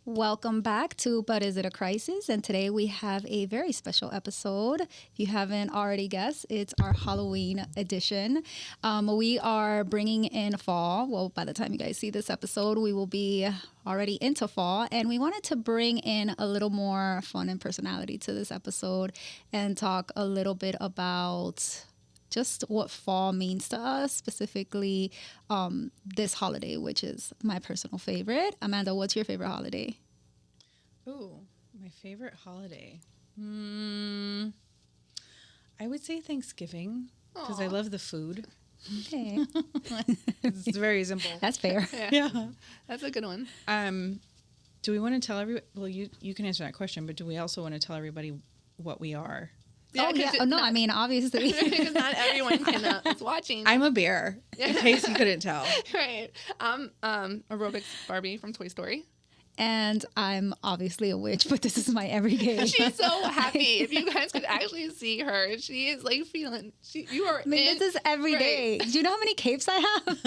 Welcome back to But Is It a Crisis? And today we have a very special episode. If you haven't already guessed, it's our Halloween edition. We are bringing in fall. Well, by the time you guys see this episode, we will be already into fall. And we wanted to bring in a little more fun and personality to this episode and talk a little bit about just what fall means to us, specifically this holiday, which is my personal favorite. Amanda, what's your favorite holiday? Ooh, my favorite holiday. I would say Thanksgiving because I love the food. Okay. It's very simple. That's fair. Yeah. That's a good one. Do we want to tell everybody? Well, you can answer that question, but do we also want to tell everybody what we are? Yeah, I mean, obviously. Because not everyone is watching. I'm a bear, in case you couldn't tell. Right. I'm aerobics Barbie from Toy Story. And I'm obviously a witch, but this is my everyday. She's so happy. If you guys could actually see her, she is like feeling. You are. I mean, this is every day. Do you know how many capes I have?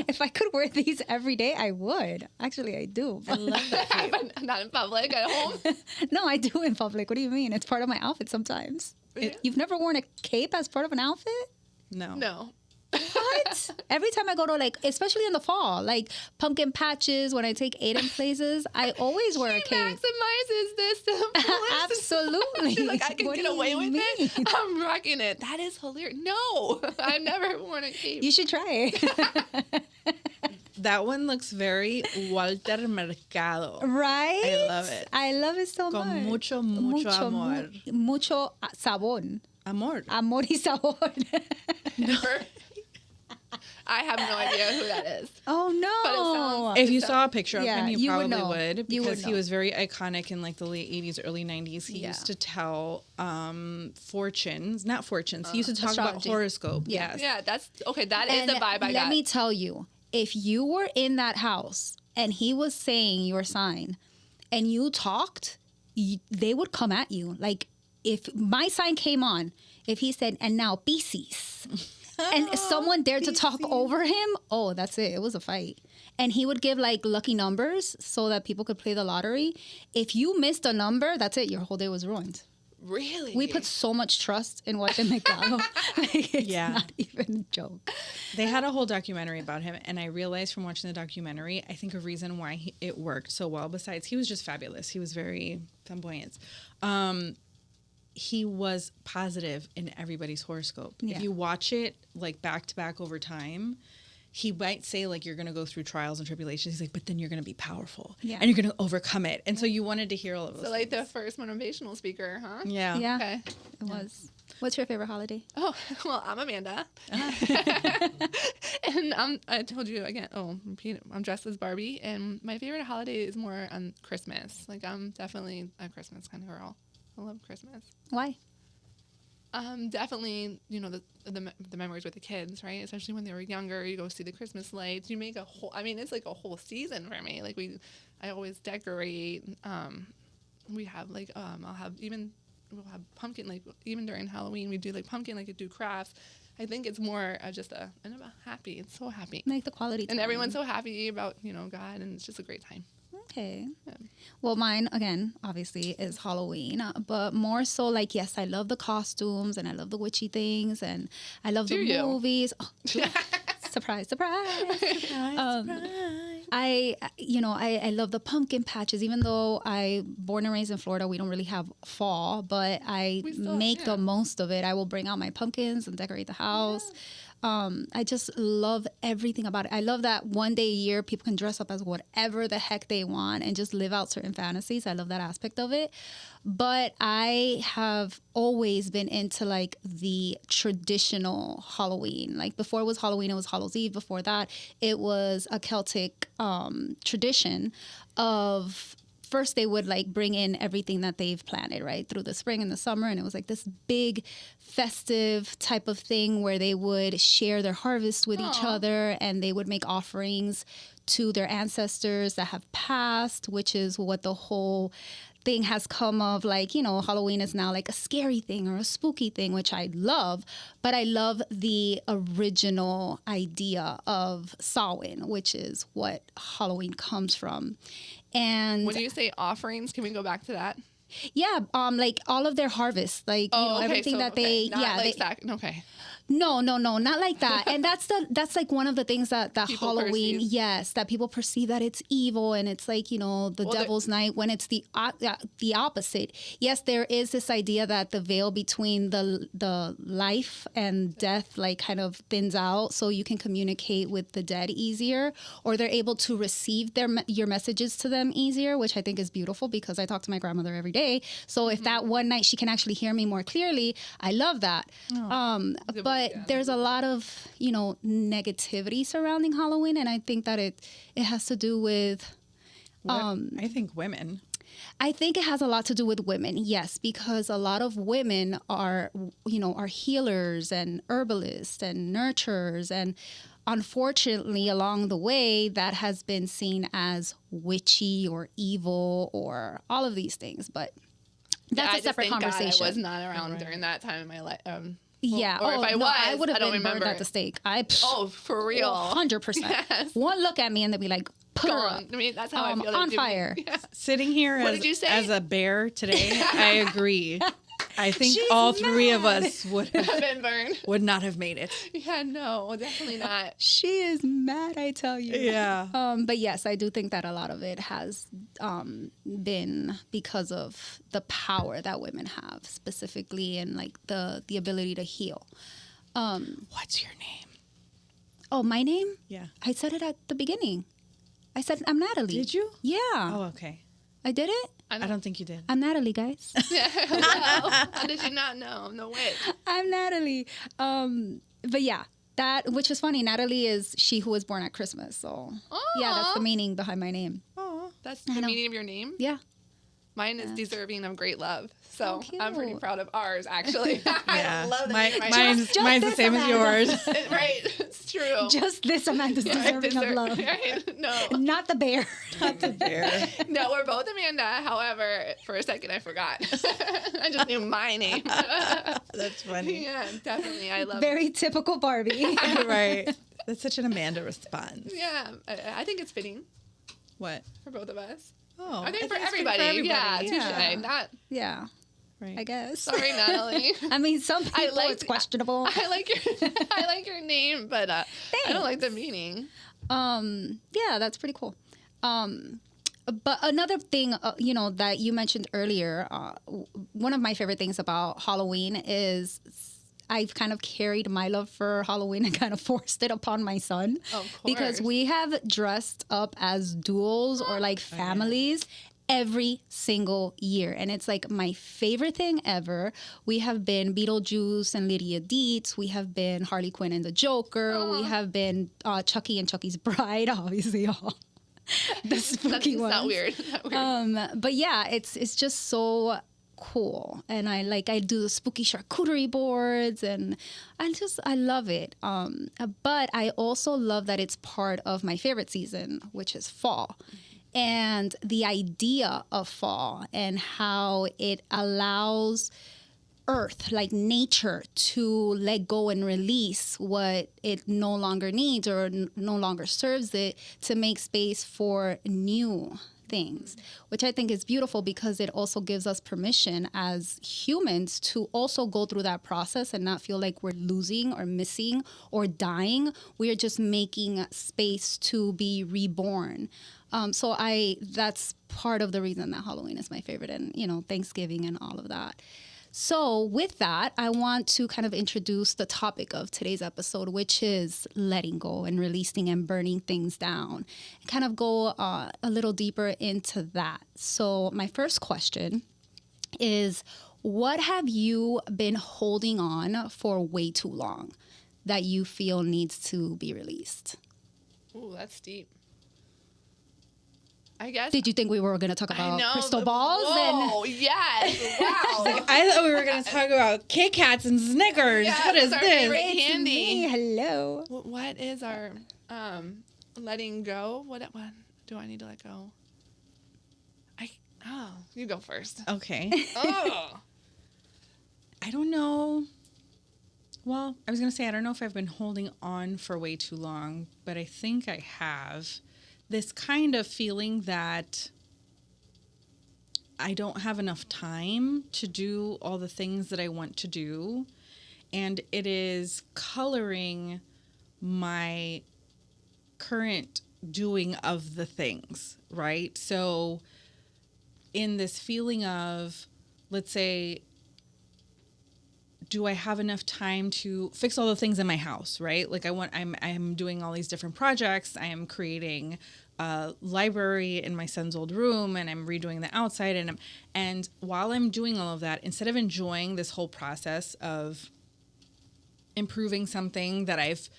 If I could wear these every day, I would. Actually, I do. I love that cape. But not in public, at home. No, I do in public. What do you mean? It's part of my outfit sometimes. You've never worn a cape as part of an outfit? No. What? Every time I go to, like, especially in the fall, like pumpkin patches, when I take Aiden places, I always wear a She cape. maximizes this. Absolutely. She's like, I can What get do away you with mean? it. I'm rocking it. That is hilarious. No, I've never worn a cape. You should try it. That one looks very Walter Mercado. Right? I love it. I love it so much. Con mucho amor. Mucho sabón. Amor. Amor y sabor. Never. I have no idea who that is. Oh, no. But it sounds- If you saw a picture of him, you you probably would know. would, You because would he know. was very iconic in like the late 80s, early 90s. He used to tell fortunes, not fortunes. He used to talk about astrology. horoscope. Yeah. Yes. Yeah, that's okay. That is And the vibe I got. let me tell you, if you were in that house and he was saying your sign and you talked, they would come at you. Like, if my sign came on, if he said, and now Pisces, and someone dared to talk over him, oh, that's it. It was a fight. And he would give like lucky numbers so that people could play the lottery. If you missed a number, that's it. Your whole day was ruined. Really? We put so much trust in Walter Mercado. Like, it's not even a joke. They had a whole documentary about him, and I realized from watching the documentary, I think a reason why it worked so well, besides he was just fabulous. He was very flamboyant. He was positive in everybody's horoscope. Yeah. If you watch it like back to back over time, he might say like you're going to go through trials and tribulations. He's like, but then you're going to be powerful and you're going to overcome it. And so you wanted to hear all of those. So like the first motivational speaker, huh? Yeah. Yeah, Okay. it was. What's your favorite holiday? Oh, well, I'm Amanda. And I told you again, repeat it, I'm dressed as Barbie. And my favorite holiday is more on Christmas. Like, I'm definitely a Christmas kind of girl. I love Christmas. Why? Definitely, the memories with the kids, right? Especially when they were younger, you go see the Christmas lights. You make it's like a whole season for me. Like I always decorate. We have like, we'll have pumpkin, like even during Halloween, we do like pumpkin, like do crafts. I think it's more just and I'm happy. It's so happy. Like the quality time. And everyone's so happy about, God, and it's just a great time. Okay. Yeah. Well, mine, again, obviously, is Halloween. But more so, like, yes, I love the costumes and I love the witchy things and I love the movies. Oh, surprise, surprise. I love the pumpkin patches. Even though I born and raised in Florida, we don't really have fall, but I make the most of it. I will bring out my pumpkins and decorate the house. I just love everything about it. I love that one day a year people can dress up as whatever the heck they want and just live out certain fantasies. I love that aspect of it. But I have always been into like the traditional Halloween. Like before it was Halloween, it was Hallows Eve. Before that, it was a Celtic tradition of... First, they would like bring in everything that they've planted, right, through the spring and the summer. And it was like this big festive type of thing where they would share their harvest with each other and they would make offerings to their ancestors that have passed, which is what the whole thing has come of. Like, Halloween is now like a scary thing or a spooky thing, which I love. But I love the original idea of Samhain, which is what Halloween comes from. And when you say offerings, can we go back to that? yeah, like all of their harvest, like everything that they okay. No, not like that. And that's like one of the things that People Halloween, perceive. yes, that people perceive that it's evil and it's like, the devil's night, when it's the opposite. Yes, there is this idea that the veil between the life and death like kind of thins out, so you can communicate with the dead easier, or they're able to receive your messages to them easier, which I think is beautiful because I talk to my grandmother every day. So if that one night she can actually hear me more clearly, I love that. But there's a lot of, negativity surrounding Halloween. And I think that it has to do with... I think women. I think it has a lot to do with women, yes, because a lot of women are healers and herbalists and nurturers. And unfortunately, along the way, that has been seen as witchy or evil or all of these things. But that's a separate conversation. God I was not around during that time in my life. Yeah. Or if I would have been remember. burned at the stake. For real. 100%. Yes. One look at me and they'd be like, put her up. I mean, that's how I feel. On fire. Yeah. Sitting here as a bear today, I agree. I think She's all three mad. of us would Been burned. would not have made it. Yeah, no, definitely not. She is mad, I tell you. Yeah. But yes, I do think that a lot of it has been because of the power that women have, specifically, and like the ability to heal. What's your name? Oh, my name? Yeah. I said it at the beginning. I said I'm Natalie. Did you? Yeah. Oh, okay. I did it? I don't think you did. I'm Natalie, guys. Yeah. How did you not know? I'm the witch. I'm Natalie. But yeah, which is funny. Natalie is she who was born at Christmas. So yeah, that's the meaning behind my name. Oh, that's the meaning of your name? Yeah. Mine is deserving of great love. So cute. I'm pretty proud of ours, actually. Yeah. I love that. Mine's the same as yours. Right. It's true. Just this Amanda's deserving of love. Right? No. Not the bear. Not the bear. No, we're both Amanda. However, for a second, I forgot. I just knew my name. That's funny. Yeah, definitely. I love Very typical Barbie. Right. That's such an Amanda response. Yeah, I think it's fitting What? for both of us. Oh, I think for it's everybody. Yeah, touche. Not. Yeah. Right. I guess. Sorry, Natalie. I mean, some people it's questionable. I like your name, but I don't like the meaning. Yeah, that's pretty cool. But another thing, that you mentioned earlier, one of my favorite things about Halloween is I've kind of carried my love for Halloween and kind of forced it upon my son. Of course. Because we have dressed up as duels or like families every single year. And it's like my favorite thing ever. We have been Beetlejuice and Lydia Dietz. We have been Harley Quinn and the Joker. We have been Chucky and Chucky's Bride, obviously all. The spooky ones. Not weird. But yeah, it's just so cool, and I do the spooky charcuterie boards, and I love it. But I also love that it's part of my favorite season, which is fall, and the idea of fall and how it allows earth, like nature, to let go and release what it no longer needs or no longer serves it, to make space for new things, which I think is beautiful because it also gives us permission as humans to also go through that process and not feel like we're losing or missing or dying. We are just making space to be reborn. So that's part of the reason that Halloween is my favorite, and Thanksgiving and all of that. So with that, I want to kind of introduce the topic of today's episode, which is letting go and releasing and burning things down, and kind of go a little deeper into that. So my first question is, what have you been holding on for way too long that you feel needs to be released? Ooh, that's deep. I guess. Did you think we were going to talk about crystal balls? Oh, yes. Wow. I thought we were going to talk about Kit Kats and Snickers. Yeah, what is our this? favorite It's candy. me. Hello. What is our letting go? What do I need to let go? You go first. Okay. Oh. I don't know. Well, I was going to say, I don't know if I've been holding on for way too long, but I think I have. This kind of feeling that I don't have enough time to do all the things that I want to do. And it is coloring my current doing of the things, right? So in this feeling of, let's say, do I have enough time to fix all the things in my house, right? Like I'm doing all these different projects. I am creating a library in my son's old room, and I'm redoing the outside. And while I'm doing all of that, instead of enjoying this whole process of improving something that I've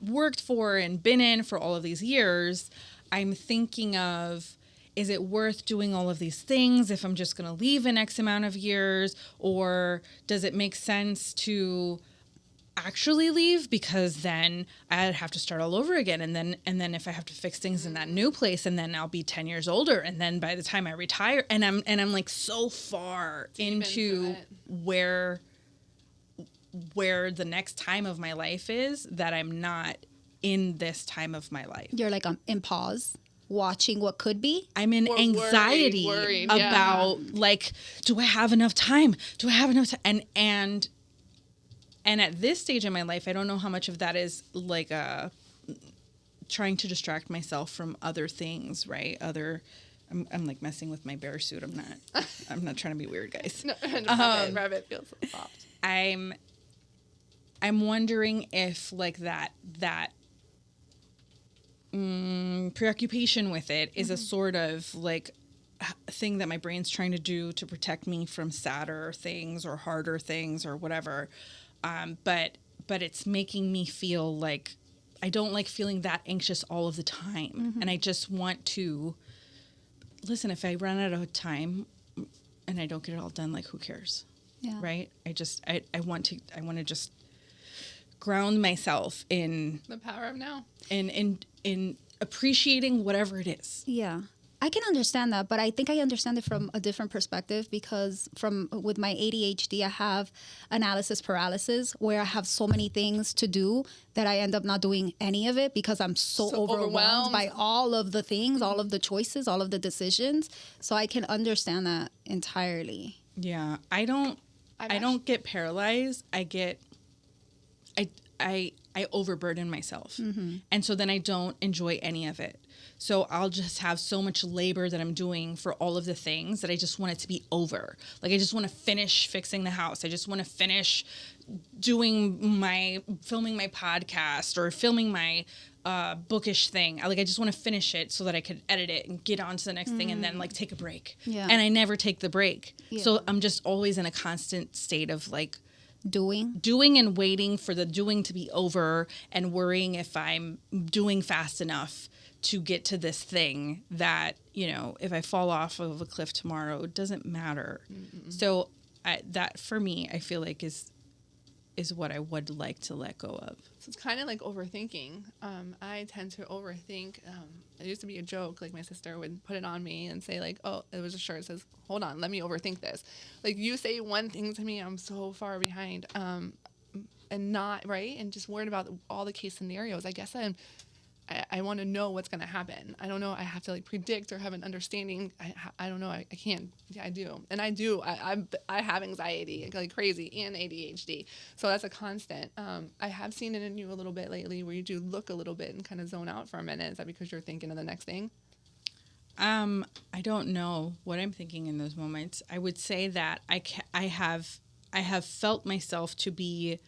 worked for and been in for all of these years, I'm thinking of, is it worth doing all of these things if I'm just going to leave in X amount of years? Or does it make sense to actually leave, because then I'd have to start all over again? And then if I have to fix things in that new place, and then I'll be 10 years older. And then by the time I retire, and I'm like so far into where the next time of my life is, that I'm not in this time of my life. You're like in pause, watching what could be. I'm in anxiety worried, about like, do I have enough time? Do I have enough time? And at this stage in my life, I don't know how much of that is like trying to distract myself from other things, right? I'm like messing with my bear suit. I'm not trying to be weird, guys. No, rabbit feels so soft. I'm wondering if like that preoccupation with it is a sort of like thing that my brain's trying to do to protect me from sadder things or harder things or whatever. But it's making me feel like I don't like feeling that anxious all of the time. And I just want to listen, if I run out of time and I don't get it all done, like, who cares? Yeah. Right. I want to just ground myself in the power of now, in appreciating whatever it is. Yeah. I can understand that, but I think I understand it from a different perspective, because with my ADHD, I have analysis paralysis, where I have so many things to do that I end up not doing any of it because I'm so overwhelmed by all of the things, all of the choices, all of the decisions. So I can understand that entirely. Yeah. I don't get paralyzed. I overburden myself. And so then I don't enjoy any of it. So I'll just have so much labor that I'm doing for all of the things that I just want it to be over. Like, I just want to finish fixing the house. I just want to finish filming my podcast or filming my bookish thing. I just want to finish it so that I could edit it and get on to the next thing, and then like take a break. Yeah. And I never take the break. Yeah. So I'm just always in a constant state of like, doing and waiting for the doing to be over, and worrying if I'm doing fast enough to get to this thing that, if I fall off of a cliff tomorrow, it doesn't matter. So that for me, I feel like is what I would like to let go of. So it's kind of like overthinking. I tend to overthink. It used to be a joke. Like, my sister would put it on me and say like, oh, it was a shirt that says, hold on, let me overthink this. Like, you say one thing to me, I'm so far behind, and not right. And just worried about all the case scenarios. I guess I want to know what's going to happen. I don't know. I have to like predict or have an understanding. I don't know. I can't. Yeah, I do. And I have anxiety like crazy and ADHD. So that's a constant. I have seen it in you a little bit lately, where you do look a little bit and kind of zone out for a minute. Is that because you're thinking of the next thing? I don't know what I'm thinking in those moments. I would say that I have felt myself to be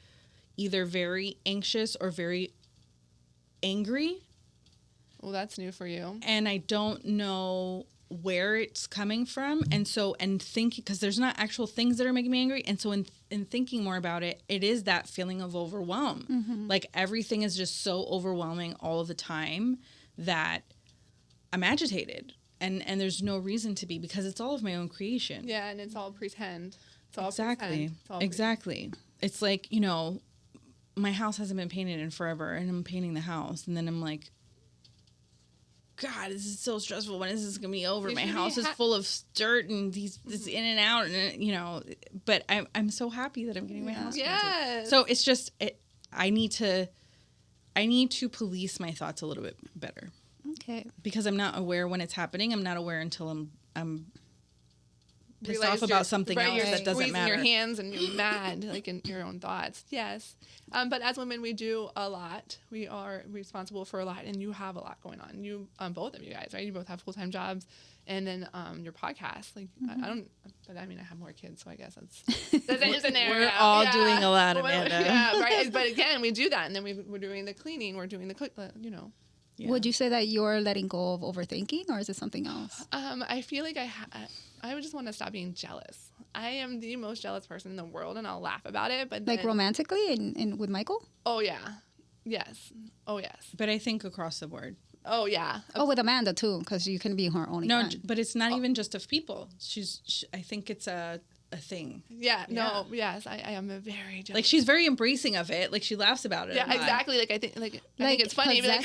either very anxious or very angry. Well, that's new for you. And I don't know where it's coming from. And thinking, because there's not actual things that are making me angry. And so in thinking more about it, it is that feeling of overwhelm. Like, everything is just so overwhelming all of the time that I'm agitated. And there's no reason to be, because it's all of my own creation. Yeah, and it's all pretend. It's all exactly. Pretend. It's all exactly. Pretend. It's like, my house hasn't been painted in forever, and I'm painting the house, and then I'm like, God, this is so stressful. When is this gonna be over? My house is full of dirt and this in and out, and But I'm so happy that I'm getting my house painted. Yes. So it's just I need to police my thoughts a little bit better. Okay. Because I'm not aware when it's happening. I'm not aware until I'm pissed realize off about something else you're that doesn't squeezing matter. your hands and you're mad, like in your own thoughts. Yes. But as women, we do a lot. We are responsible for a lot, and you have a lot going on. You, both of you guys, right? You both have full-time jobs, and then your podcast. Like I don't, but I mean, I have more kids, so I guess that's an scenario. We're all doing a lot, Amanda. Yeah, right. But again, we do that, and then we're doing the cleaning. We're doing the cook. Yeah. Would you say that you're letting go of overthinking, or is it something else? I feel like I would just want to stop being jealous. I am the most jealous person in the world, and I'll laugh about it. But like romantically and with Michael? Oh yeah, yes. Oh yes. But I think across the board. Oh yeah. Oh, with Amanda too, because you can be her only friend. But it's not even just of people. I think it's a thing. Yeah. No. Yes. I am a very jealous. Like she's very embracing of it. Like she laughs about it. Yeah. Exactly. Like I think it's funny. Be like,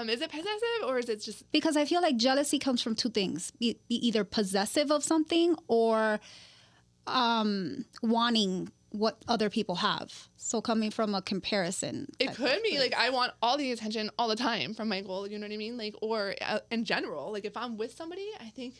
is it possessive or is it just? Because I feel like jealousy comes from two things: be either possessive of something or wanting what other people have. So coming from a comparison. It could be like I want all the attention all the time from Michael. You know what I mean? Like, or in general, like if I'm with somebody, I think.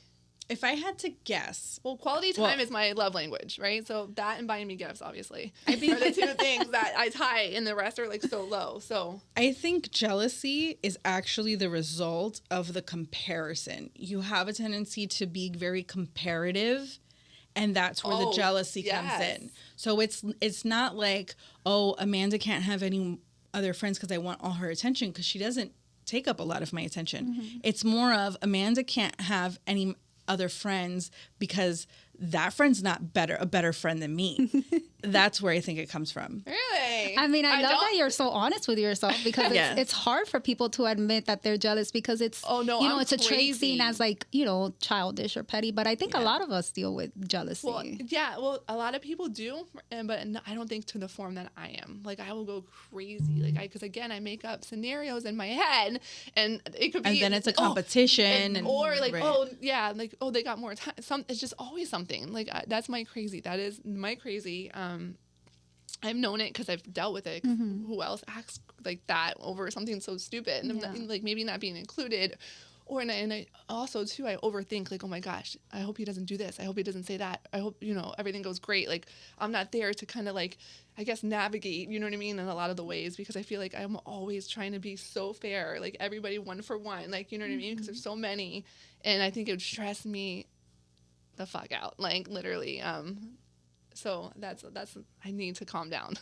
If I had to guess, quality time is my love language, right? So that and buying me gifts, obviously, are the two things that I tie, and the rest are like so low. So I think jealousy is actually the result of the comparison. You have a tendency to be very comparative, and that's where the jealousy comes in. So it's not like, oh, Amanda can't have any other friends because I want all her attention, because she doesn't take up a lot of my attention. Mm-hmm. It's more of Amanda can't have any other friends because that friend's not a better friend than me. That's where I think it comes from. Really? I mean, I love that you're so honest with yourself, because it's hard for people to admit that they're jealous, because it's, it's a trait seen as like, childish or petty. But I think a lot of us deal with jealousy. Well, a lot of people do, but I don't think to the form that I am. Like I will go crazy, because again, I make up scenarios in my head, and it could be, and then it's a competition, or like, they got more time. It's just always something. Like that's my crazy. That is my crazy. I've known it because I've dealt with it. Mm-hmm. Who else acts like that over something so stupid? And like maybe not being included, and I also too, I overthink. Like, oh my gosh, I hope he doesn't do this. I hope he doesn't say that. I hope everything goes great. Like I'm not there to kind of like, I guess, navigate. You know what I mean? In a lot of the ways, because I feel like I'm always trying to be so fair. Like everybody one for one. Like you know what I mean? Because there's so many, and I think it would stress me the fuck out, like literally. So that's I need to calm down.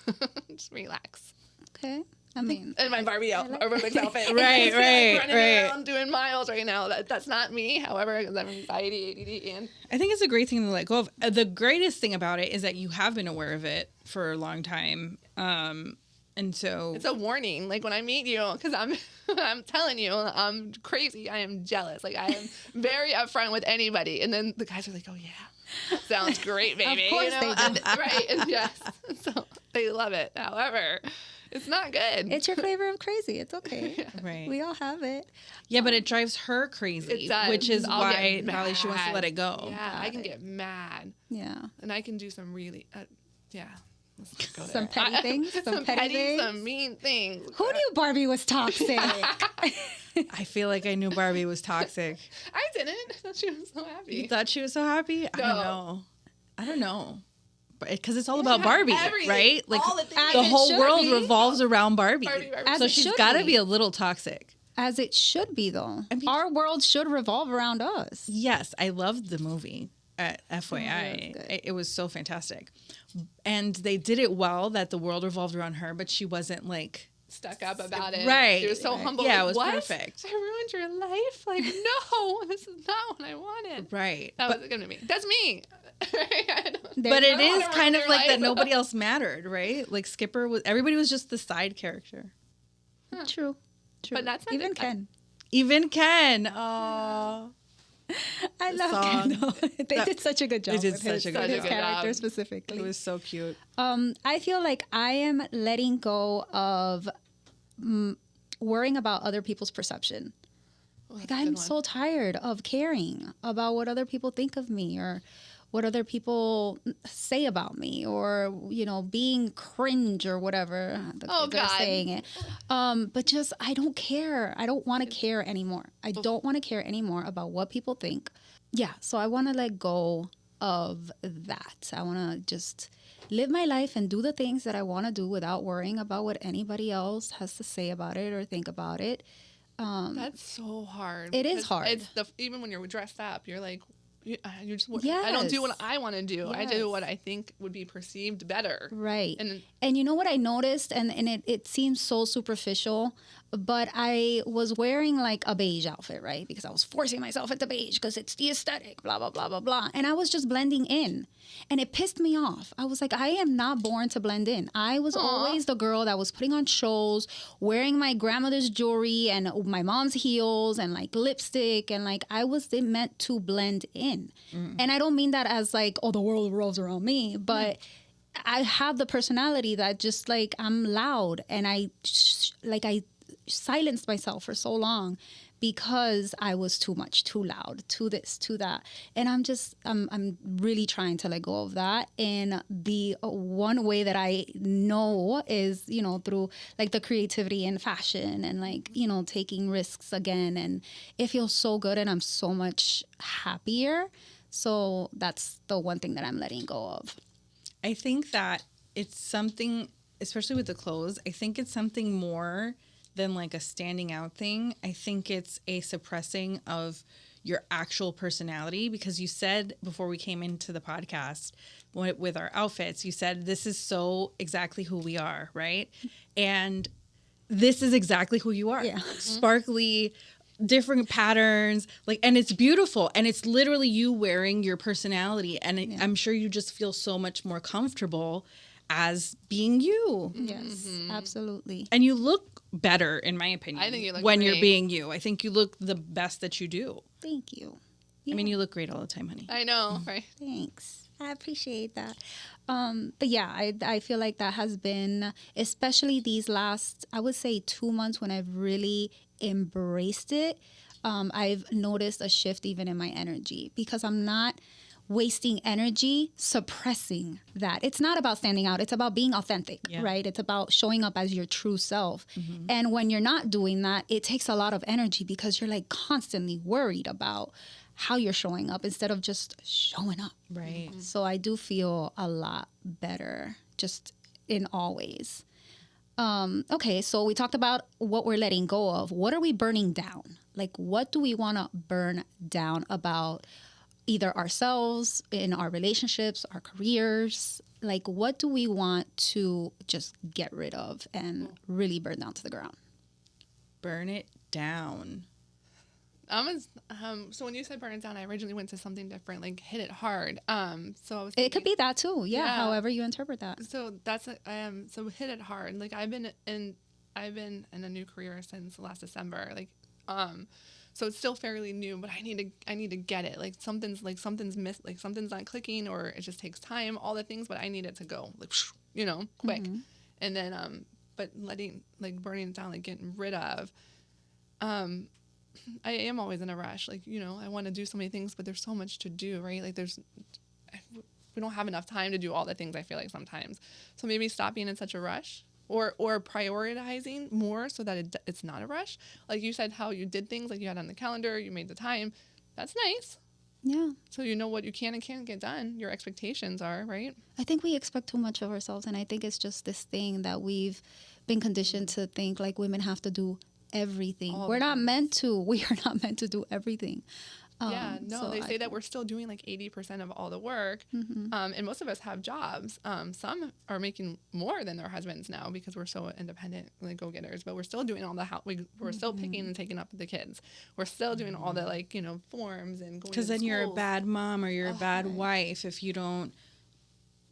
Just relax. Okay. I mean, and my Barbie outfit, right, running around doing miles right now. That's not me. However, because I'm anxiety, ADD, and I think it's a great thing to let go of. The greatest thing about it is that you have been aware of it for a long time. And so it's a warning, like when I meet you, because I'm telling you, I'm crazy. I am jealous. Like I am very upfront with anybody, and then the guys are like, "Oh yeah, sounds great, baby." Of course they do. Right? And yes, so they love it. However, it's not good. It's your flavor of crazy. It's okay. Yeah. Right. We all have it. Yeah, but it drives her crazy, it does. which is why probably she wants to let it go. Yeah, I can get mad. Yeah, and I can do some really, some petty things, some mean things. Who knew Barbie was toxic? I feel like I knew Barbie was toxic. I didn't. I thought she was so happy. You thought she was so happy? No. I don't know. Because it's all about Barbie, everything, right? Like the whole world revolves around Barbie. So As she's got to be a little toxic. As it should be, though. I mean, our world should revolve around us. Yes, I loved the movie. FYI, it was so fantastic, and they did it well. That the world revolved around her, but she wasn't like stuck up about it. Right. She was so humble. Yeah, like, it was what? perfect. I ruined your life. Like, no, this is not what I wanted. Right. That was gonna be. That's me. But it is kind of like that. Nobody else mattered, right? Like Skipper was. Everybody was just the side character. Huh. True. But that's not even Ken. Even Ken. Oh. I love Ken, though. They did such a good job. They did such a good his character specifically. It was so cute. I feel like I am letting go of worrying about other people's perception. Like I'm so tired of caring about what other people think of me or what other people say about me, or being cringe or whatever they're saying it. But just I don't care. I don't want to care anymore. I don't want to care anymore about what people think. Yeah, so I want to let go of that. I want to just live my life and do the things that I want to do without worrying about what anybody else has to say about it or think about it. That's so hard. It is because hard. It's even when you're dressed up, you're like, you just. I don't Yes. do what I want to do. I do Yes. what I think would be perceived better. Right. And And you know what I noticed, and it seems so superficial, but I was wearing like a beige outfit, right? Because I was forcing myself into beige because it's the aesthetic, blah, blah, blah, blah, blah. And I was just blending in. And it pissed me off. I was like, I am not born to blend in. I was always the girl that was putting on shows, wearing my grandmother's jewelry and my mom's heels and like lipstick. And like I was meant to blend in. And I don't mean that as like, oh, the world revolves around me, but I have the personality that just like I'm loud, and I silenced myself for so long because I was too much, too loud, too this, too that. And I'm really trying to let go of that. And the one way that I know is, you know, through like the creativity in fashion and like, you know, taking risks again. And it feels so good and I'm so much happier. So that's the one thing that I'm letting go of. I think that it's something, especially with the clothes, I think it's something more than like a standing out thing. I think it's a suppressing of your actual personality, because you said before we came into the podcast with our outfits, you said this is so exactly who we are, right? And this is exactly who you are. Yeah. Sparkly, different patterns, like, and it's beautiful, and it's literally you wearing your personality, and I'm sure you just feel so much more comfortable as being you. Yes, absolutely. And you look better, in my opinion. I think you look when you're great. being you. I think you look the best that you do. Thank you. I mean, you look great all the time, honey. I know, right? Thanks. I appreciate that. But yeah, I feel like that has been, especially these last, I would say 2 months when I've really embraced it. I've noticed a shift even in my energy because I'm not wasting energy suppressing that. It's not about standing out. It's about being authentic, right? It's about showing up as your true self. And when you're not doing that, it takes a lot of energy because you're like constantly worried about how you're showing up instead of just showing up. Right. So I do feel a lot better just in all ways. Okay, so we talked about what we're letting go of. What are we burning down? Like, what do we want to burn down about either ourselves, in our relationships, our careers? Like, what do we want to just get rid of and really burn down to the ground? Burn it down. So when you said burn it down, I originally went to something different, like hit it hard. So I was. It could be that too. Yeah, Yeah. however you interpret that. So that's so hit it hard. Like I've been in a new career since last December. Like, so it's still fairly new, but I need to get it. Like something's missed. Like something's not clicking, or it just takes time. All the things, but I need it to go like, you know, quick. And then but burning it down, like getting rid of. I am always in a rush. Like, you know, I want to do so many things, but there's so much to do, right? Like we don't have enough time to do all the things, I feel like sometimes. So maybe stop being in such a rush or prioritizing more so that it's not a rush. Like you said, how you did things, like you had on the calendar, you made the time. That's nice. Yeah. So you know what you can and can't get done. Your expectations are, right? I think we expect too much of ourselves. And I think it's just this thing that we've been conditioned to think like women have to do everything. We're not meant to. We are not meant to do everything. They say that we're still doing like 80% of all the work. And most of us have jobs. Some are making more than their husbands now because we're so independent, like go-getters, but we're still doing all the we're still picking and taking up the kids. We're still doing all the like, you know, forms and going Because then schools. you're a bad mom or you're a bad wife if you don't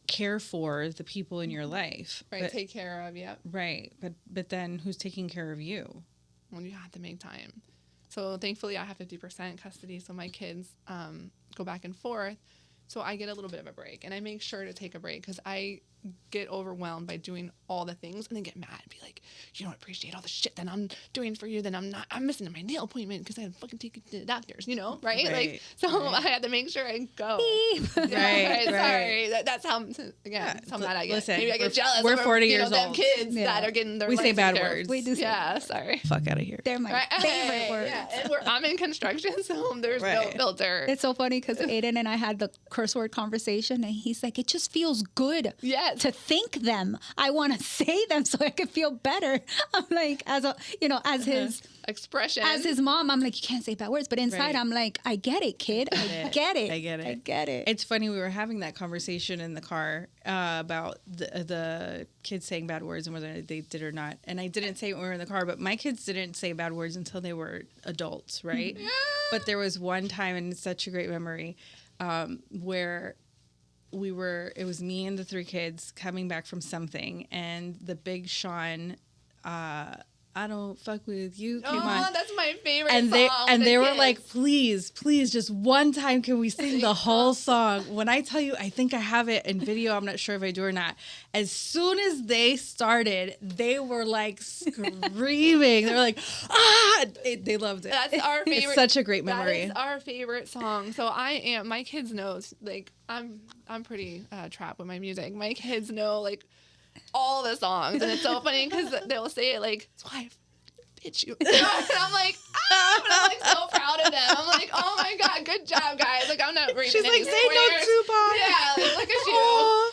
care for the people in your life. Right, But, take care of, yeah. right. But then who's taking care of you? Well, you have to make time. So thankfully I have 50% custody, so my kids go back and forth. So I get a little bit of a break, and I make sure to take a break because I get overwhelmed by doing all the things and then get mad and be like, you don't appreciate all the shit that I'm doing for you, then I'm missing my nail appointment because I had to fucking take it to the doctors, you know, right? Like, so I had to make sure I go. Right. Sorry. That's how, again, that's how mad I get. Listen, maybe I get jealous. We're 40 years them old. kids that are getting their We say bad care. words. We do say sorry. Fuck out of here. They're my favorite words. Yeah, and I'm in construction, so there's no filter. It's so funny because Aiden and I had the curse word conversation, and he's like, it just feels good to think them. I want to say them so I can feel better. I'm like, as his expression, as his mom, I'm like, you can't say bad words, but inside I'm like, I get it, kid. I get it. It's funny, we were having that conversation in the car about the kids saying bad words and whether they did or not. And I didn't say it when we were in the car, but my kids didn't say bad words until they were adults, right? Yeah. But there was one time, and it's such a great memory, where it was me and the 3 kids coming back from something, and the big Sean, I don't fuck with you. Came on. That's my favorite and song. They were like, please, just one time can we sing the whole song? When I tell you, I think I have it in video. I'm not sure if I do or not. As soon as they started, they were like screaming. They were like, ah! They loved it. That's our favorite. It's such a great memory. That is our favorite song. So my kids know, like, I'm pretty trapped with my music. My kids know, like, all the songs, and it's so funny because they'll say it like, "That's why I bitch you," and I'm like, but I'm like so proud of them. I'm like, oh my god, good job, guys. Like, I'm not reading. She's like, say no, Tupac. Yeah, like, look at you.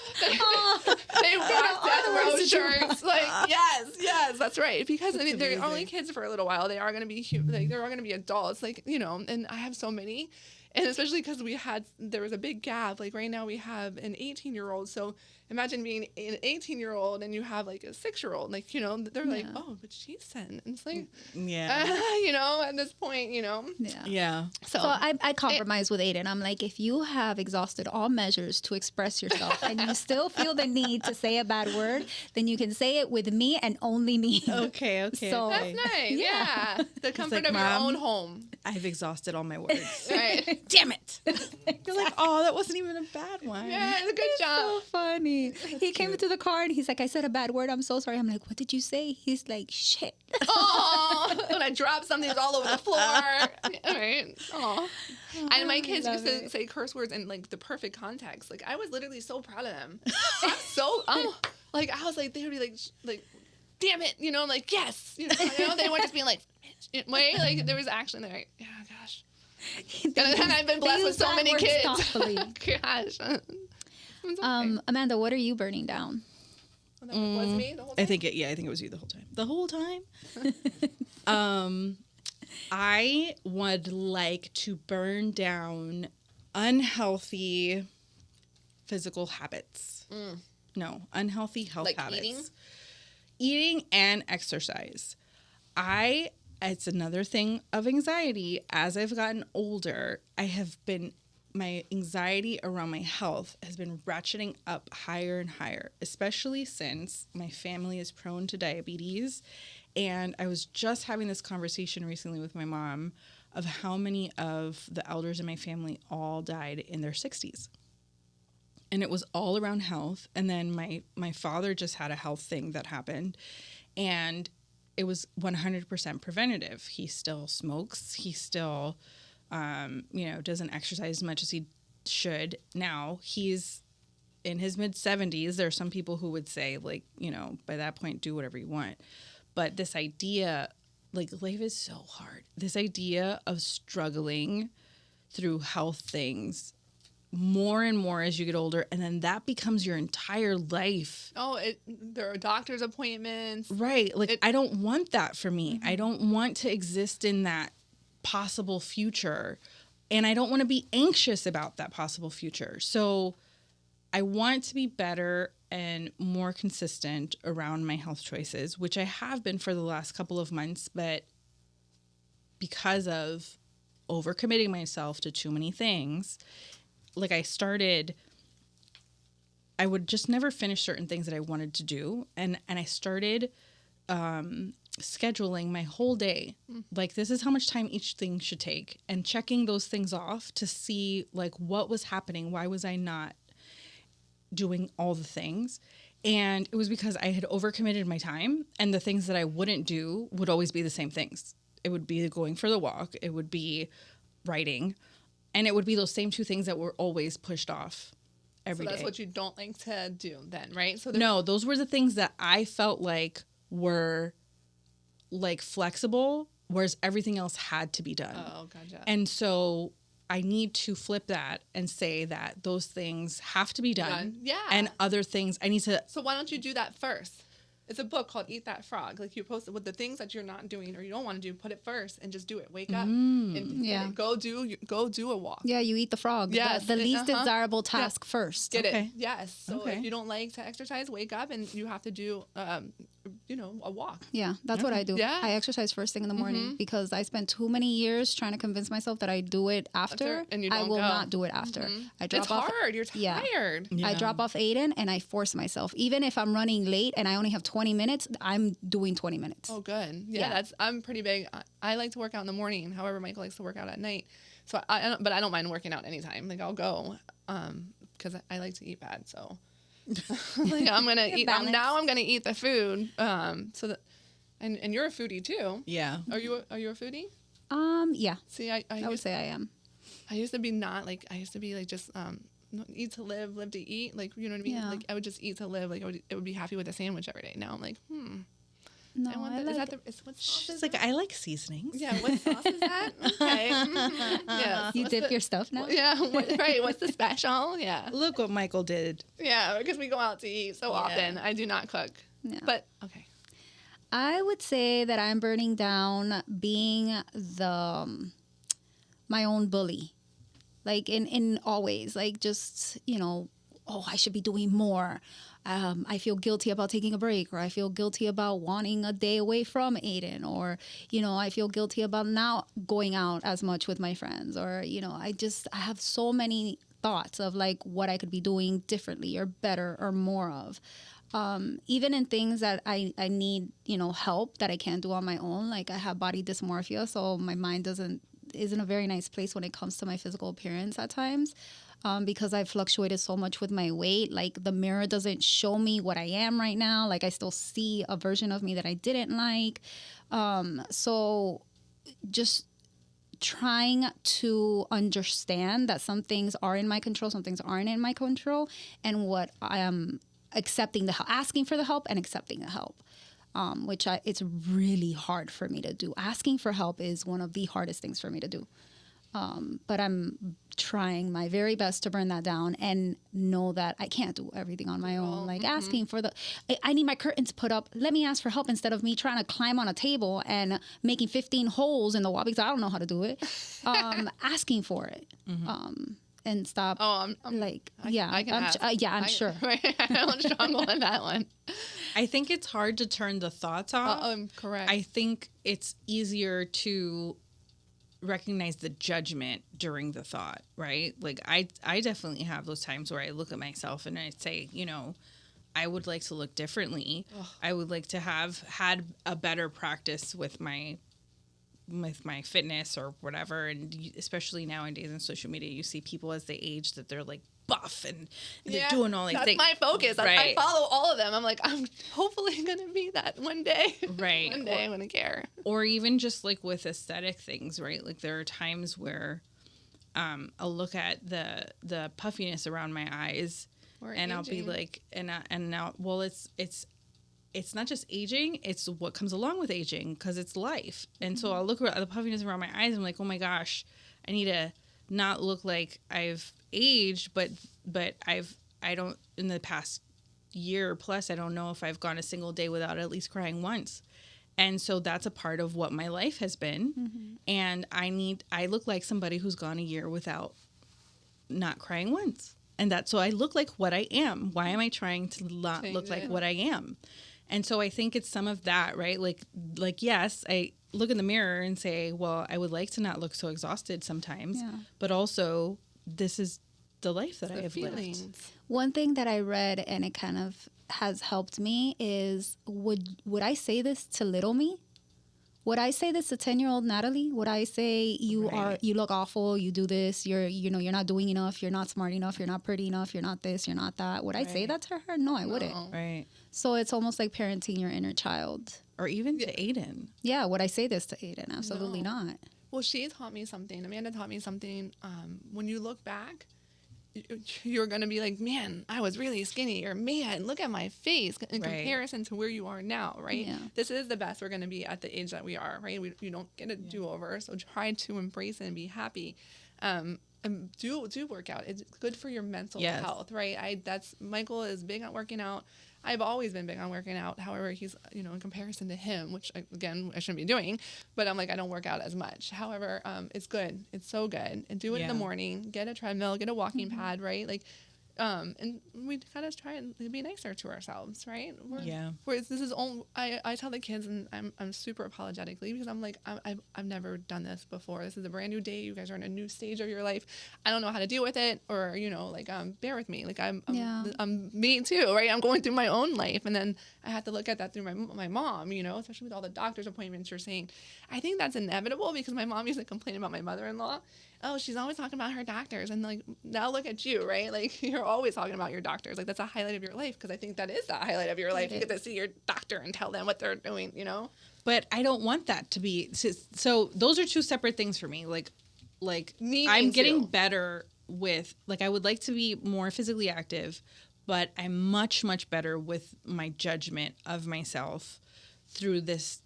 They rock Death Row shirts. Like, yes, that's right. Because I mean, they're only kids for a little while. They are going to be like, they're all going to be adults. Like, you know, and I have so many. And especially because there was a big gap. Like right now we have an 18-year-old. So imagine being an 18-year-old and you have like a 6-year-old. Like, you know, they're like, oh, but she's 10. And it's like, you know, at this point, you know. Yeah. So I compromise with Aiden. I'm like, if you have exhausted all measures to express yourself and you still feel the need to say a bad word, then you can say it with me and only me. Okay. So that's nice. Yeah. The comfort of your own home. I've exhausted all my words. Right. Damn it. You're like, oh, that wasn't even a bad one. Yeah, it's a good job. So funny. He came into the car and he's like, I said a bad word. I'm so sorry. I'm like, what did you say? He's like, shit. Oh, when I dropped something, it's all over the floor. All right. Oh. And my kids used to say curse words in like the perfect context. Like, I was literally so proud of them. I was like, they would be like, damn it, you know, like, yes. You know, they weren't just being like, wait, like, there was actually like, yeah, gosh. And I've been blessed with so many kids. Gosh. Okay. Amanda, what are you burning down? Was me the whole time? I think it was you the whole time. I would like to burn down unhealthy physical habits. No, unhealthy health habits. Eating and exercise. It's another thing of anxiety. As I've gotten older, my anxiety around my health has been ratcheting up higher and higher, especially since my family is prone to diabetes. And I was just having this conversation recently with my mom of how many of the elders in my family all died in their 60s. And it was all around health. And then my father just had a health thing that happened. And it was 100% preventative. He still smokes. He still, doesn't exercise as much as he should. Now he's in his mid-70s. There are some people who would say, like, you know, by that point, do whatever you want. But this idea, like, life is so hard. This idea of struggling through health things more and more as you get older, and then that becomes your entire life. Oh, there are doctor's appointments. Right. Like, I don't want that for me. Mm-hmm. I don't want to exist in that possible future, and I don't want to be anxious about that possible future. So I want to be better and more consistent around my health choices, which I have been for the last couple of months, but because of overcommitting myself to too many things, like I would just never finish certain things that I wanted to do. And I started scheduling my whole day. Like, this is how much time each thing should take, and checking those things off to see, like, what was happening. Why was I not? doing all the things. And it was because I had overcommitted my time, and the things that I wouldn't do would always be the same things. It would be going for the walk. It would be writing. And it would be those same two things that were always pushed off every day. So that's what you don't like to do then, right? So no, those were the things that I felt like were like flexible, whereas everything else had to be done. Oh, gotcha. And so I need to flip that and say that those things have to be done. Yeah. And other things I need to. So why don't you do that first? It's a book called Eat That Frog. Like you post it with the things that you're not doing or you don't want to do, put it first and just do it. Wake up and go do a walk. Yeah, you eat the frog. Yes, The least desirable task first. Get Okay. it? Yes. So if you don't like to exercise, wake up and you have to do, a walk. Yeah, that's what I do. Yeah. I exercise first thing in the morning because I spent too many years trying to convince myself that I do it after. And you I don't will go. not do it after. I drop It's off. hard. You're tired. Yeah. I drop off Aiden and I force myself. Even if I'm running late and I only have 20 minutes, I'm doing 20 minutes. Oh, good. Yeah. I'm pretty big. I like to work out in the morning. However, Michael likes to work out at night. So I don't mind working out anytime. Like I'll go, because I like to eat bad. So like I'm gonna eat. I'm gonna eat the food. So that, and you're a foodie too. Yeah. Are you a foodie? Yeah. See, I would say I am. I used to be not like. I used to be like just eat to live, live to eat. Like you know what I mean? Yeah. Like I would just eat to live. Like I would be happy with a sandwich every day. Now I'm like, No, I want I is like that the what sauce She's is like, that? I like seasonings. Yeah, what sauce is that? Okay. Yeah. you dip your stuff now? Yeah, right. What's the special? Yeah. Look what Michael did. Yeah, because we go out to eat so often. I do not cook. Yeah. But, okay. I would say that I'm burning down being my own bully. Like in all ways. Like just, I should be doing more. I feel guilty about taking a break, or I feel guilty about wanting a day away from Aiden, or, I feel guilty about not going out as much with my friends, or, I have so many thoughts of like what I could be doing differently or better or more of. Even in things that I need, help that I can't do on my own. Like I have body dysmorphia, so my mind isn't a very nice place when it comes to my physical appearance at times. Because I've fluctuated so much with my weight. Like the mirror doesn't show me what I am right now. Like I still see a version of me that I didn't like. So just trying to understand that some things are in my control, some things aren't in my control, and what I am accepting the help, asking for the help and accepting the help. Which it's really hard for me to do. Asking for help is one of the hardest things for me to do. But I'm trying my very best to burn that down and know that I can't do everything on my own. Like asking for I need my curtains put up. Let me ask for help instead of me trying to climb on a table and making 15 holes in the wall because I don't know how to do it. Asking for it. And stop. Oh, I'm sure. I don't struggle with that one. I think it's hard to turn the thoughts off. Correct. I think it's easier to recognize the judgment during the thought, right? Like I definitely have those times where I look at myself and I say, I would like to look differently. I would like to have had a better practice with my fitness or whatever. And especially nowadays in social media, you see people as they age that they're like buff and they're doing all like that's things. my focus. Right. I follow all of them. I'm like, I'm hopefully going to be that one day. Right. One day I'm going to care. Or even just like with aesthetic things, right? Like there are times where I'll look at the puffiness around my eyes and I'll be like, and now, well, it's not just aging, it's what comes along with aging because it's life. And so I'll look at the puffiness around my eyes and I'm like, oh my gosh, I need to not look like I've aged, but I don't, in the past year plus, I don't know if I've gone a single day without at least crying once. And so that's a part of what my life has been. And I look like somebody who's gone a year without not crying once. And so I look like what I am. Why am I trying to not look like what I am? And so I think it's some of that, right? Like, yes, I look in the mirror and say, well, I would like to not look so exhausted sometimes, but also this is the life that I have lived. One thing that I read and it kind of has helped me is would I say this to little me? Would I say this to 10-year-old Natalie? Would I say you look awful, you do this, you're not doing enough, you're not smart enough, you're not pretty enough, you're not this, you're not that? Would I say that to her? No, I wouldn't. Right. So it's almost like parenting your inner child. Or even to Aiden. Yeah, would I say this to Aiden? Absolutely not. Well, she taught me something. Amanda taught me something. When you look back, you're going to be like, man, I was really skinny, or man, look at my face in comparison to where you are now, right? Yeah. This is the best we're going to be at the age that we are, right? You don't get a do-over, so try to embrace it and be happy. And do work out. It's good for your mental health, right? Michael is big on working out. I've always been big on working out. However, he's, in comparison to him, which again, I shouldn't be doing, but I'm like, I don't work out as much. However, it's good. It's so good. And do it in the morning, get a treadmill, get a walking pad, right? Like, and we kind of try and be nicer to ourselves, right? Whereas this is only, I tell the kids, and I'm super apologetically, because I'm like, I've never done this before. This is a brand new day. You guys are in a new stage of your life. I don't know how to deal with it, or, bear with me. Like I'm me too, right? I'm going through my own life. And then I have to look at that through my mom, especially with all the doctor's appointments you're saying. I think that's inevitable, because my mom used to complain about my mother-in-law. Oh, she's always talking about her doctors. And like, now look at you, right? Like, you're always talking about your doctors. Like, that's a highlight of your life, because I think that is the highlight of your life. You get to see your doctor and tell them what they're doing, But I don't want that to be. So those are two separate things for me. Like I'm getting better with, I would like to be more physically active, but I'm much, much better with my judgment of myself through this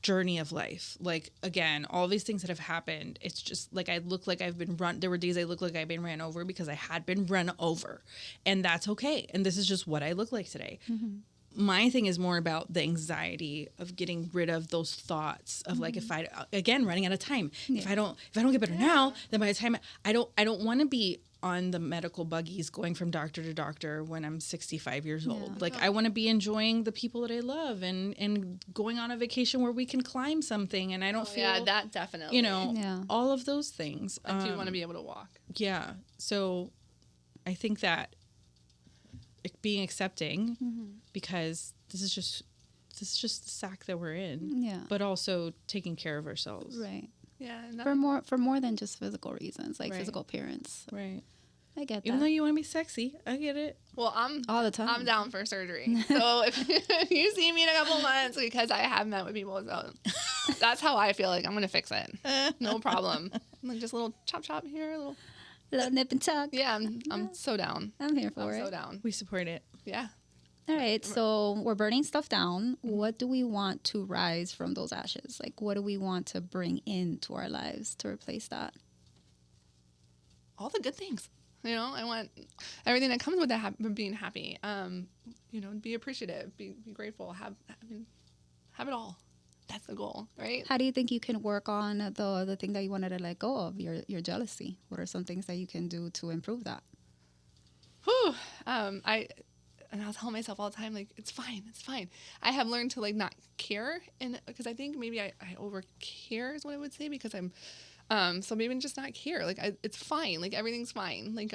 journey of life. Like, again, all these things that have happened, it's just like I look like I've been run. There were days I look like I've been ran over, because I had been run over, and that's okay. And this is just what I look like today. My thing is more about the anxiety of getting rid of those thoughts of like, if I, again, running out of time, if I don't get better now, then by the time I don't want to be on the medical buggies going from doctor to doctor when I'm 65 years old. Like, I want to be enjoying the people that I love, and going on a vacation where we can climb something, and I don't feel... Yeah, that definitely. All of those things. I do want to be able to walk. Yeah. So I think that being accepting, because this is just the sack that we're in. Yeah. But also taking care of ourselves. Right. Yeah, for more than just physical reasons, like physical appearance. Right. I get that. Even though you want to be sexy, I get it. Well, I'm all the time. I'm down for surgery. So if you see me in a couple months, because I have met with people, so that's how I feel. Like, I'm gonna fix it. No problem. Like, just a little chop here, a little nip and tuck. Yeah, I'm so down. I'm here for it. I'm so down. We support it. Yeah. All right, so we're burning stuff down. What do we want to rise from those ashes? Like, what do we want to bring into our lives to replace that? All the good things. I want everything that comes with that, being happy. Be appreciative, be grateful, have it all. That's the goal, right? How do you think you can work on the thing that you wanted to let go of, your jealousy? What are some things that you can do to improve that? And I'll tell myself all the time, like, it's fine. I have learned to, like, not care, and because I think maybe I over care is what I would say, because I'm, so maybe just not care. Like, it's fine. Like, everything's fine. Like,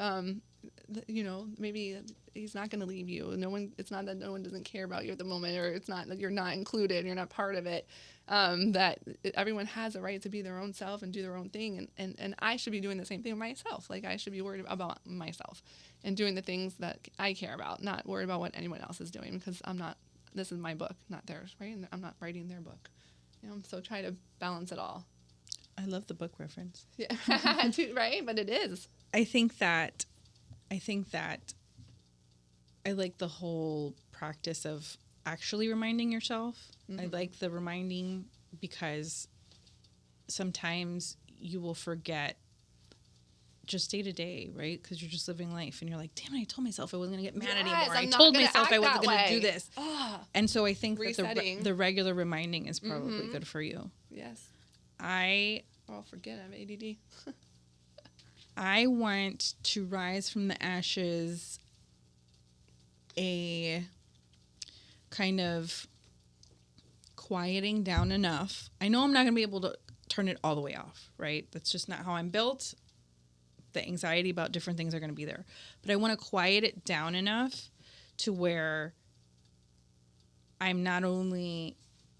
maybe he's not going to leave you. It's not that no one doesn't care about you at the moment, or it's not that you're not included, you're not part of it. That everyone has a right to be their own self and do their own thing. And I should be doing the same thing with myself. Like, I should be worried about myself and doing the things that I care about, not worried about what anyone else is doing, because this is my book, not theirs, right? And I'm not writing their book. So try to balance it all. I love the book reference. Yeah, right? But it is. I think that I like the whole practice of actually reminding yourself. I like the reminding, because sometimes you will forget just day to day, right? Because you're just living life, and you're like, damn it, I told myself I wasn't going to get mad anymore. I told myself I wasn't going to do this. And so I think that the regular reminding is probably good for you. Yes. I'll forget I have ADD. I want to rise from the ashes a kind of quieting down enough. I know I'm not going to be able to turn it all the way off, right? That's just not how I'm built. The anxiety about different things are going to be there. But I want to quiet it down enough to where I'm not only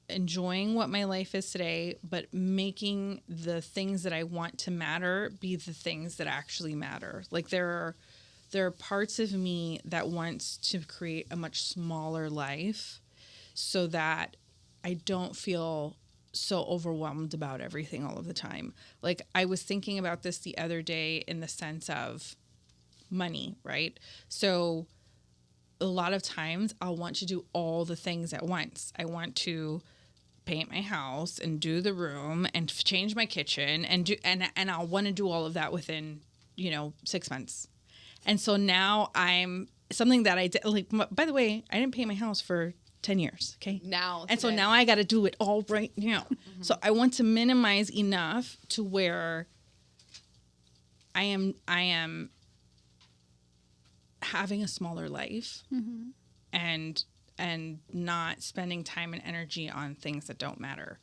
enjoying what my life is today, but making the things that I want to matter be the things that actually matter. Like there are parts of me that wants to create a much smaller life so that I don't feel so overwhelmed about everything all of the time. Like I was thinking about this the other day in the sense of money, right? So a lot of times I'll want to do all the things at once. I want to paint my house and do the room and change my kitchen and I'll want to do all of that within, 6 months. And so now I'm something that I did, like, by the way, I didn't paint my house for 10 years. Okay. So now I got to do it all right now. Mm-hmm. So I want to minimize enough to where I am having a smaller life mm-hmm. and not spending time and energy on things that don't matter.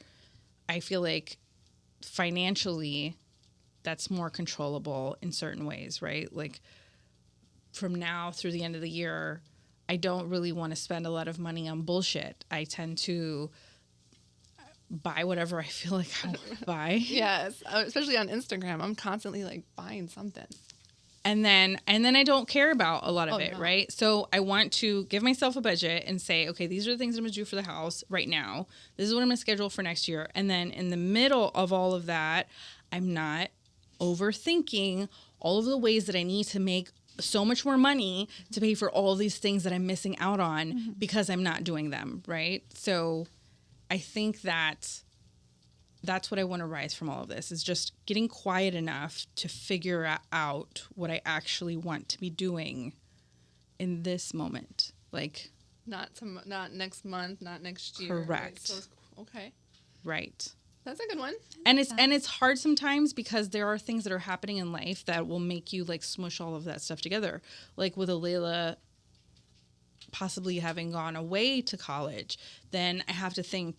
I feel like financially that's more controllable in certain ways, right? Like from now through the end of the year, I don't really want to spend a lot of money on bullshit. I tend to buy whatever I feel like I want to buy. Yes, especially on Instagram. I'm constantly like buying something. And then I don't care about a lot of it, no. right? So I want to give myself a budget and say, okay, these are the things I'm going to do for the house right now. This is what I'm going to schedule for next year. And then in the middle of all of that, I'm not overthinking all of the ways that I need to make so much more money to pay for all these things that I'm missing out on mm-hmm. because I'm not doing them, right? So I think that's what I want to rise from all of this, is just getting quiet enough to figure out what I actually want to be doing in this moment. Like not next month, not next year. Correct. Right? So okay. Right. That's a good one. And it's hard sometimes because there are things that are happening in life that will make you like smush all of that stuff together. Like with Alayla possibly having gone away to college, then I have to think,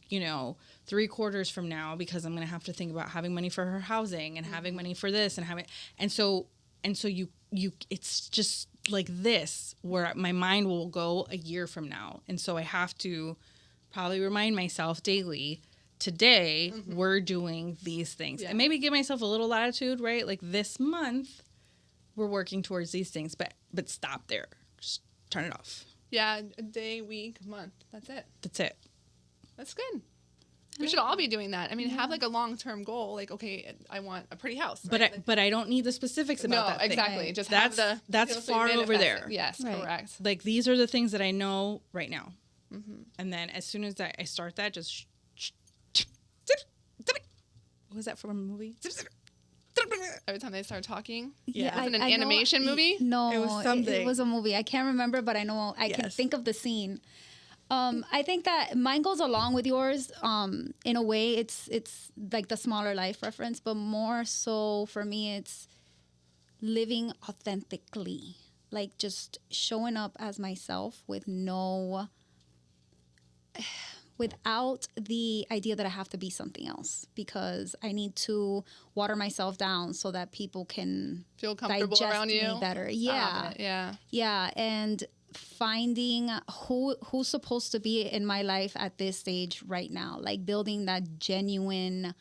3 quarters from now, because I'm going to have to think about having money for her housing and mm-hmm. having money for this and so you it's just like this where my mind will go a year from now. And so I have to probably remind myself daily, today mm-hmm. we're doing these things and maybe give myself a little latitude, right? Like this month we're working towards these things, but stop there. Just turn it off. Yeah, a day, week, month. That's it. That's good. We should all be doing that. I mean, have like a long-term goal. Like, okay, I want a pretty house. Right? But I don't need the specifics about that. No, exactly. Thing. Just that's far over there. Yes, right. Correct. Like these are the things that I know right now. Mm-hmm. And then as soon as I start that, just what was that from a movie? Every time they start talking? Yeah. Was it an animation movie? No, it was something. It was a movie. I can't remember, but I know I can think of the scene. I think that mine goes along with yours. In a way, it's like the smaller life reference, but more so for me, it's living authentically, like just showing up as myself without the idea that I have to be something else, because I need to water myself down so that people can feel comfortable digest around you me better. Yeah. And finding who's supposed to be in my life at this stage right now, like building that genuine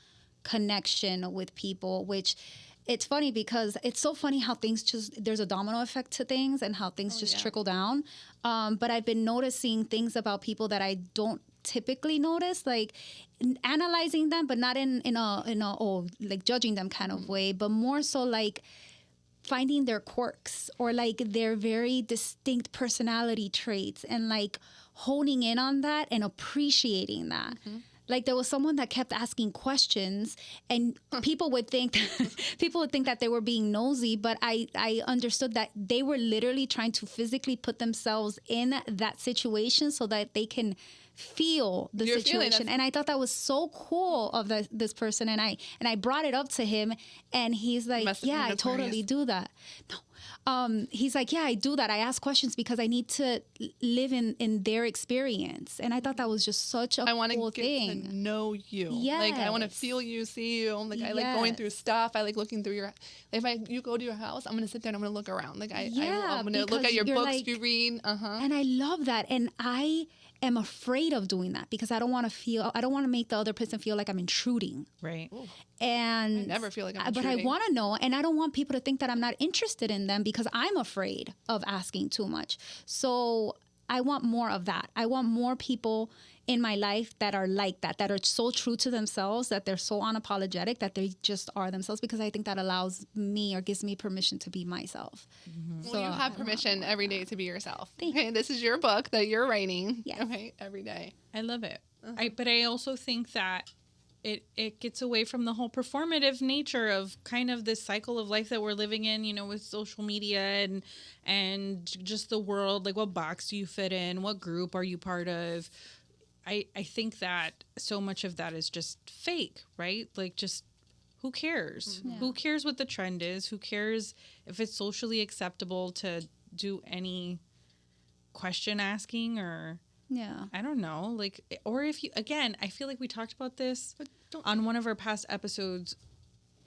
connection with people, which it's funny because it's so funny how things there's a domino effect to things and how things trickle down. But I've been noticing things about people that I don't typically notice, like analyzing them, but not in a like judging them kind of way, but more so like finding their quirks or like their very distinct personality traits and like honing in on that and appreciating that. Mm-hmm. Like there was someone that kept asking questions, and people would think that they were being nosy, but I understood that they were literally trying to physically put themselves in that situation so that they can feel the situation. And I thought that was so cool of this person, and I brought it up to him, and he's like, yeah, I totally do that. No, He's like, yeah, I do that. I ask questions because I need to live in their experience. And I thought that was just such a cool thing. I want to get to know you. Yes. Like, I want to feel you, see you. Like, I like going through stuff. I like looking through your, you go to your house, I'm going to sit there and I'm going to look around. Like, I'm going to look at your books like, you read. And I love that. And I am afraid of doing that because I don't want to make the other person feel like I'm intruding. Right. Ooh. And I never feel like I'm intruding. But I want to know, and I don't want people to think that I'm not interested in them because I'm afraid of asking too much. So I want more of that. I want more people in my life that are like that are so true to themselves, that they're so unapologetic, that they just are themselves, because I think that allows me or gives me permission to be myself. Mm-hmm. Well, you have permission every day to be yourself. Okay, this is your book that you're writing. Yes. Okay, every day. I love it. But I also think that it gets away from the whole performative nature of kind of this cycle of life that we're living in, you know, with social media and just the world. Like, what box do you fit in? What group are you part of? I think that so much of that is just fake, right? Like, just who cares? Yeah. Who cares what the trend is? Who cares if it's socially acceptable to do any question asking or... Yeah. I don't know. Like, or if you, again, I feel like we talked about this on one of our past episodes,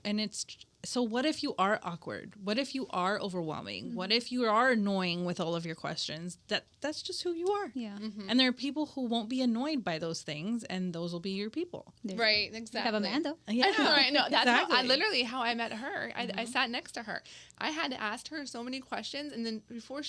and it's, so what if you are awkward? What if you are overwhelming? Mm-hmm. What if you are annoying with all of your questions? That's just who you are. Yeah. Mm-hmm. And there are people who won't be annoyed by those things, and those will be your people. Right, exactly. You have Amanda. Yeah. I know, right? No, that's exactly. how I met her. I sat next to her. I had to ask her so many questions, and then before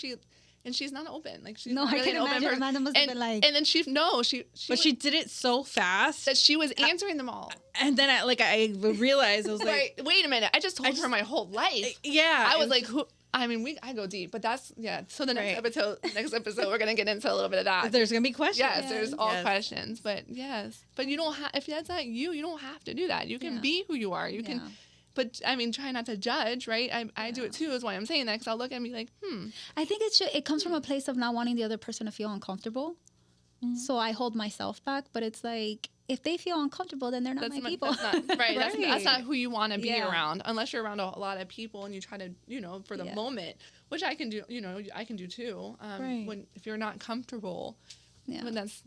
and she's not open. Like, she's not really I can an open imagine. person. Amanda must have been like... And then she But she did it so fast. that she was answering them all. And then I realized, I was like... Right, wait a minute. I just told her my whole life. Yeah. I was like, who... I mean, I go deep, but that's, yeah. So the next episode, we're going to get into a little bit of that. There's going to be questions. Yes, there's all questions. But yes. But you don't have, if that's not you, you don't have to do that. You can be who you are. You can... But, I mean, try not to judge, right? I do it, too, is why I'm saying that, because I'll look at me like, I think it comes from a place of not wanting the other person to feel uncomfortable. Mm-hmm. So I hold myself back, but it's like, if they feel uncomfortable, then they're not my people. That's not, right. That's not who you want to be around, unless you're around a lot of people and you try to, for the moment, which I can do, I can do, too. If you're not comfortable... Yeah. But that's,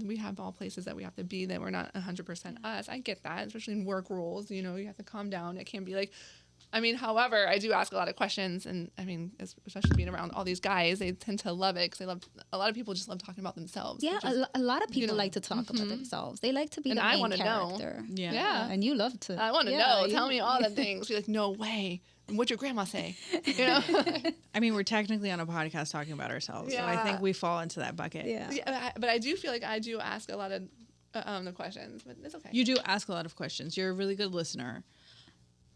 we have all places that we have to be that we're not 100% us. I get that, especially in work roles. You have to calm down. It can't be like, however, I do ask a lot of questions. And, especially being around all these guys, they tend to love it because a lot of people just love talking about themselves. Yeah, a lot of people like to talk about themselves. They like to be the main character. Know. Yeah. And you love to. I want to know. Tell me all the things. Be like, no way. What'd your grandma say? We're technically on a podcast talking about ourselves, so I think we fall into that bucket. Yeah, but I do feel like I do ask a lot of the questions, but it's okay. You do ask a lot of questions. You're a really good listener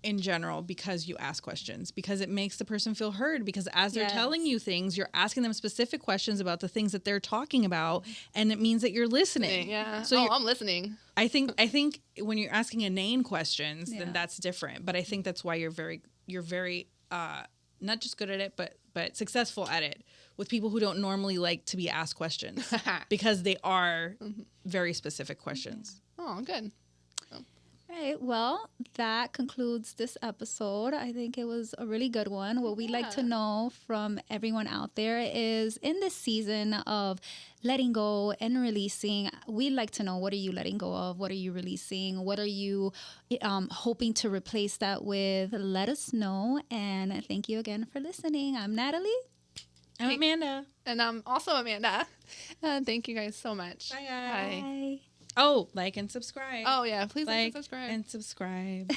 in general because you ask questions, because it makes the person feel heard, because as they're telling you things, you're asking them specific questions about the things that they're talking about, and it means that you're listening. Yeah. So I'm listening. I think when you're asking inane questions, then that's different. But I think that's why you're very not just good at it, but successful at it with people who don't normally like to be asked questions because they are very specific questions. Oh, good. All right. Well, that concludes this episode. I think it was a really good one. What we'd like to know from everyone out there is, in this season of letting go and releasing, we'd like to know, what are you letting go of? What are you releasing? What are you hoping to replace that with? Let us know. And thank you again for listening. I'm Natalie. I'm Amanda. And I'm also Amanda. Thank you guys so much. Bye, guys. Bye. Oh, like and subscribe. Oh, yeah. Please like and subscribe. And subscribe.